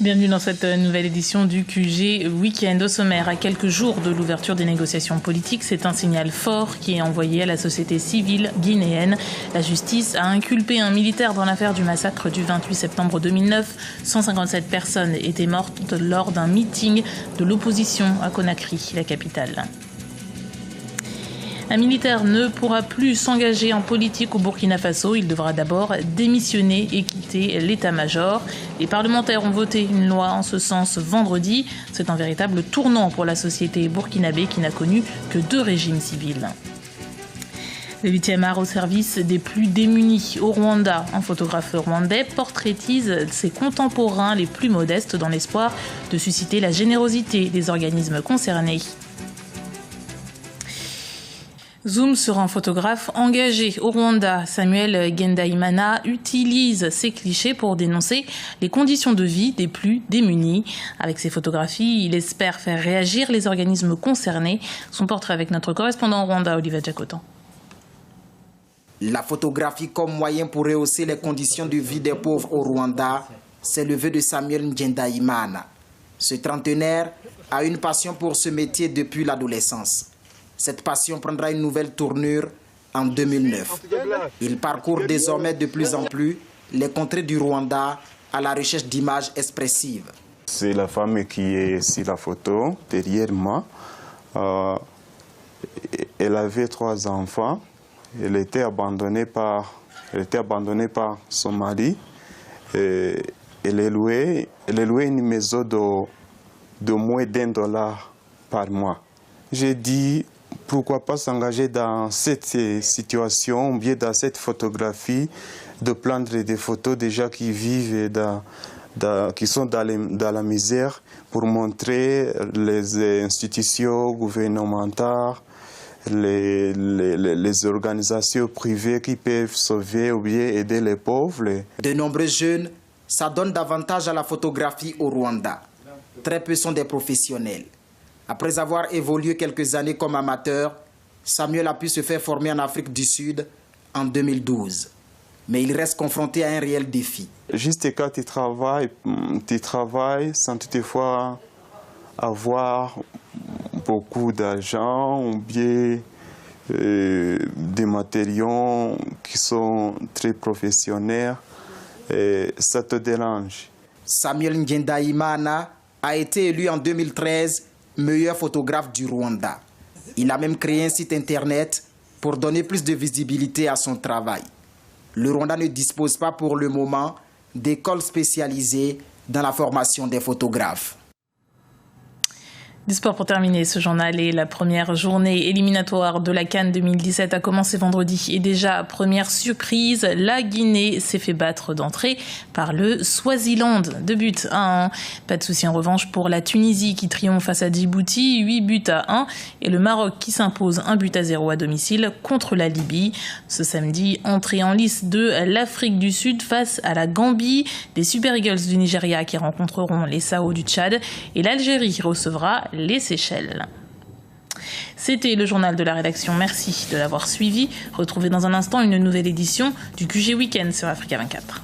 Bienvenue dans cette nouvelle édition du QG Week-end. Au sommaire, à quelques jours de l'ouverture des négociations politiques, c'est un signal fort qui est envoyé à la société civile guinéenne. La justice a inculpé un militaire dans l'affaire du massacre du 28 septembre 2009. 157 personnes étaient mortes lors d'un meeting de l'opposition à Conakry, la capitale. Un militaire ne pourra plus s'engager en politique au Burkina Faso. Il devra d'abord démissionner et quitter l'état-major. Les parlementaires ont voté une loi en ce sens vendredi. C'est un véritable tournant pour la société burkinabé qui n'a connu que 2 régimes civils. Le 8e art au service des plus démunis au Rwanda. Un photographe rwandais portraitise ses contemporains les plus modestes dans l'espoir de susciter la générosité des organismes concernés. Zoom sera un photographe engagé au Rwanda. Samuel Ngendahimana utilise ces clichés pour dénoncer les conditions de vie des plus démunis. Avec ses photographies, il espère faire réagir les organismes concernés. Son portrait avec notre correspondant au Rwanda, Olivier Jacotan. La photographie comme moyen pour rehausser les conditions de vie des pauvres au Rwanda, c'est le vœu de Samuel Ngendahimana. Ce trentenaire a une passion pour ce métier depuis l'adolescence. Cette passion prendra une nouvelle tournure en 2009. Il parcourt désormais de plus en plus les contrées du Rwanda à la recherche d'images expressives. C'est la femme qui est sur la photo, derrière moi. Elle avait 3 enfants. Elle était abandonnée par son mari. Elle est louée une maison de moins d'$1 par mois. J'ai dit, pourquoi pas s'engager dans cette situation, ou bien dans cette photographie, de prendre des photos des gens qui vivent, qui sont dans la misère, pour montrer les institutions gouvernementales, les organisations privées qui peuvent sauver ou bien aider les pauvres. De nombreux jeunes s'adonnent davantage à la photographie au Rwanda. Très peu sont des professionnels. Après avoir évolué quelques années comme amateur, Samuel a pu se faire former en Afrique du Sud en 2012. Mais il reste confronté à un réel défi. Juste quand tu travailles sans toutefois avoir beaucoup d'argent ou bien des matériaux qui sont très professionnels, ça te dérange. Samuel Ngendahimana a été élu en 2013 meilleur photographe du Rwanda. Il a même créé un site internet pour donner plus de visibilité à son travail. Le Rwanda ne dispose pas pour le moment d'écoles spécialisées dans la formation des photographes. Du sport pour terminer ce journal, et la première journée éliminatoire de la CAN 2017 a commencé vendredi. Et déjà, première surprise, la Guinée s'est fait battre d'entrée par le Swaziland. 2-1. Pas de souci en revanche pour la Tunisie qui triomphe face à Djibouti, 8-1. Et le Maroc qui s'impose 1-0 à domicile contre la Libye. Ce samedi, entrée en lice de l'Afrique du Sud face à la Gambie. Des Super Eagles du Nigeria qui rencontreront les Sao du Tchad. Et l'Algérie recevra les Seychelles. C'était le journal de la rédaction. Merci de l'avoir suivi. Retrouvez dans un instant une nouvelle édition du QG Week-end sur Africa 24.